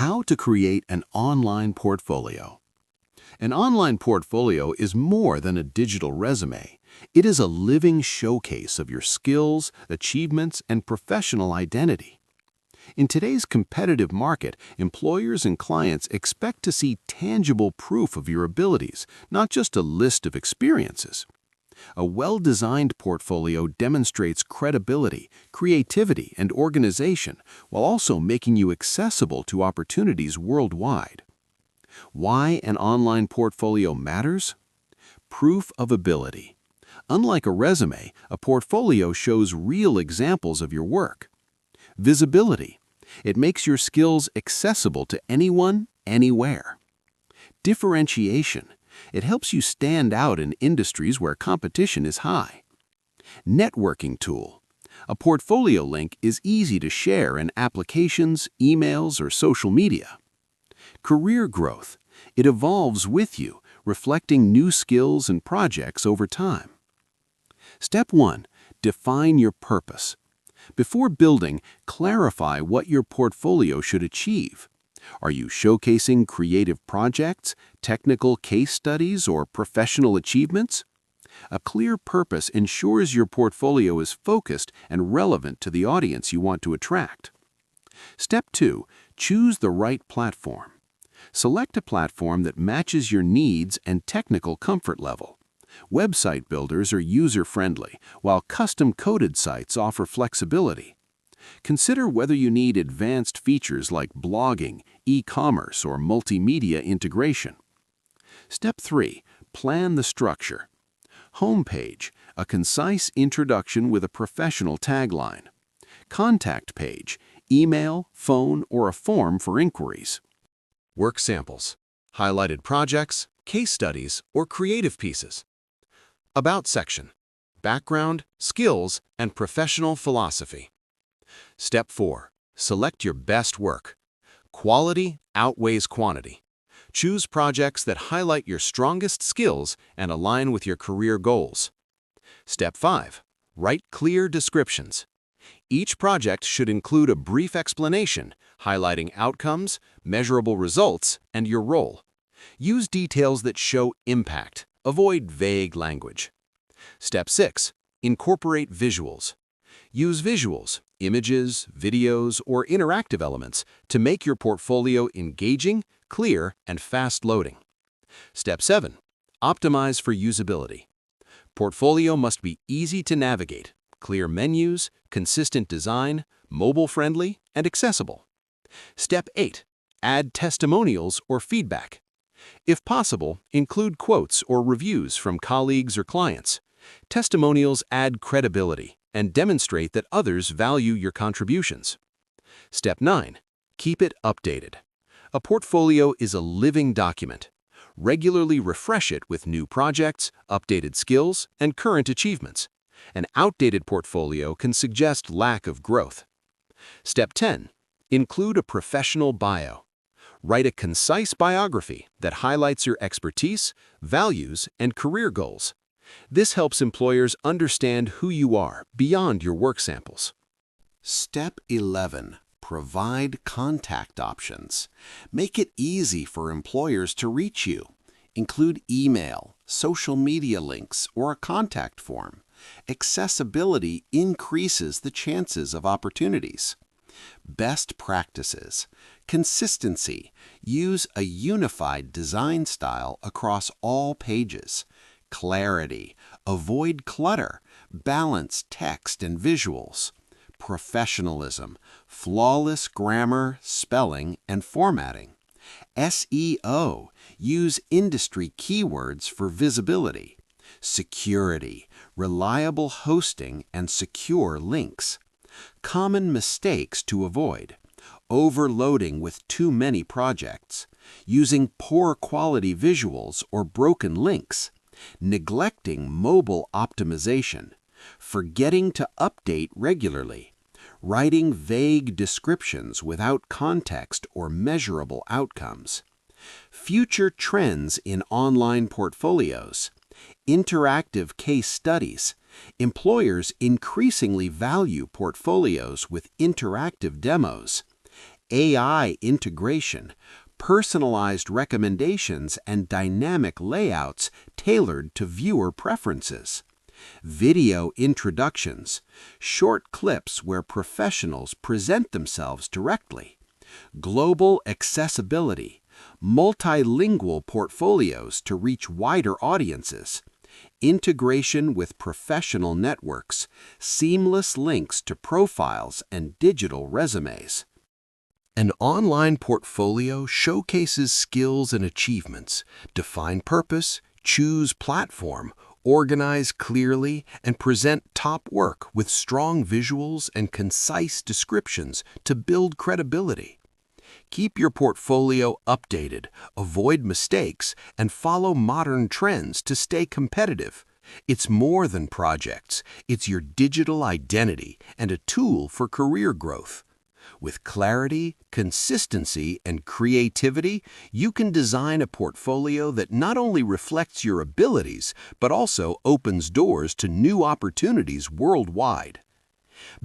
How to create an online portfolio. An online portfolio is more than a digital resume. It is a living showcase of your skills, achievements, and professional identity. In today's competitive market, employers and clients expect to see tangible proof of your abilities, not just a list of experiences. A well-designed portfolio demonstrates credibility, creativity, and organization, while also making you accessible to opportunities worldwide. Why an online portfolio matters? Proof of ability. Unlike a resume, a portfolio shows real examples of your work. Visibility. It makes your skills accessible to anyone, anywhere. Differentiation. It helps you stand out in industries where competition is high. Networking tool. A portfolio link is easy to share in applications, emails, or social media. Career growth. It evolves with you, reflecting new skills and projects over time. Step 1. Define your purpose. Before building, clarify what your portfolio should achieve. Are you showcasing creative projects, technical case studies, or professional achievements? A clear purpose ensures your portfolio is focused and relevant to the audience you want to attract. Step 2. Choose the right platform. Select a platform that matches your needs and technical comfort level. Website builders are user-friendly, while custom-coded sites offer flexibility. Consider whether you need advanced features like blogging, e-commerce, or multimedia integration. Step 3. Plan the structure. Homepage, a concise introduction with a professional tagline. Contact page, email, phone, or a form for inquiries. Work samples, highlighted projects, case studies, or creative pieces. About section, background, skills, and professional philosophy. Step 4. Select your best work. Quality outweighs quantity. Choose projects that highlight your strongest skills and align with your career goals. Step 5. Write clear descriptions. Each project should include a brief explanation, highlighting outcomes, measurable results, and your role. Use details that show impact. Avoid vague language. Step 6. Incorporate visuals. Use visuals, images, videos, or interactive elements to make your portfolio engaging, clear, and fast-loading. Step 7. Optimize for usability. Portfolio must be easy to navigate, clear menus, consistent design, mobile-friendly, and accessible. Step 8. Add testimonials or feedback. If possible, include quotes or reviews from colleagues or clients. Testimonials add credibility and demonstrate that others value your contributions. Step 9. Keep it updated. A portfolio is a living document. Regularly refresh it with new projects, updated skills, and current achievements. An outdated portfolio can suggest lack of growth. Step 10. Include a professional bio. Write a concise biography that highlights your expertise, values, and career goals. This helps employers understand who you are beyond your work samples. Step 11. Provide contact options. Make it easy for employers to reach you. Include email, social media links, or a contact form. Accessibility increases the chances of opportunities. Best practices. Consistency. Use a unified design style across all pages. Clarity. Avoid clutter. Balance text and visuals. Professionalism. Flawless grammar, spelling, and formatting. SEO. Use industry keywords for visibility. Security. Reliable hosting and secure links. Common mistakes to avoid. Overloading with too many projects. Using poor quality visuals or broken links. Neglecting mobile optimization. Forgetting to update regularly. Writing vague descriptions without context or measurable outcomes. Future trends in online portfolios. Interactive case studies. Employers increasingly value portfolios with interactive demos. AI integration, personalized recommendations, and dynamic layouts tailored to viewer preferences. Video introductions, short clips where professionals present themselves directly. Global accessibility, multilingual portfolios to reach wider audiences. Integration with professional networks, seamless links to profiles and digital resumes. An online portfolio showcases skills and achievements, define purpose, choose platform, organize clearly, and present top work with strong visuals and concise descriptions to build credibility. Keep your portfolio updated, avoid mistakes, and follow modern trends to stay competitive. It's more than projects, it's your digital identity and a tool for career growth. With clarity, consistency, and creativity, you can design a portfolio that not only reflects your abilities, but also opens doors to new opportunities worldwide.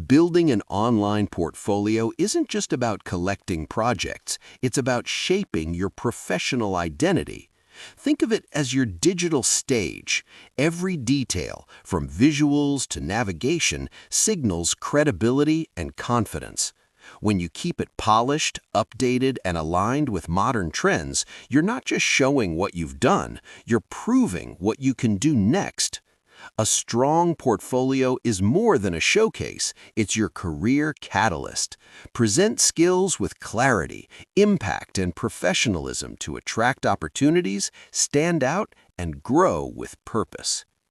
Building an online portfolio isn't just about collecting projects, it's about shaping your professional identity. Think of it as your digital stage. Every detail, from visuals to navigation, signals credibility and confidence. When you keep it polished, updated, and aligned with modern trends, you're not just showing what you've done, you're proving what you can do next. A strong portfolio is more than a showcase, it's your career catalyst. Present skills with clarity, impact, and professionalism to attract opportunities, stand out, and grow with purpose.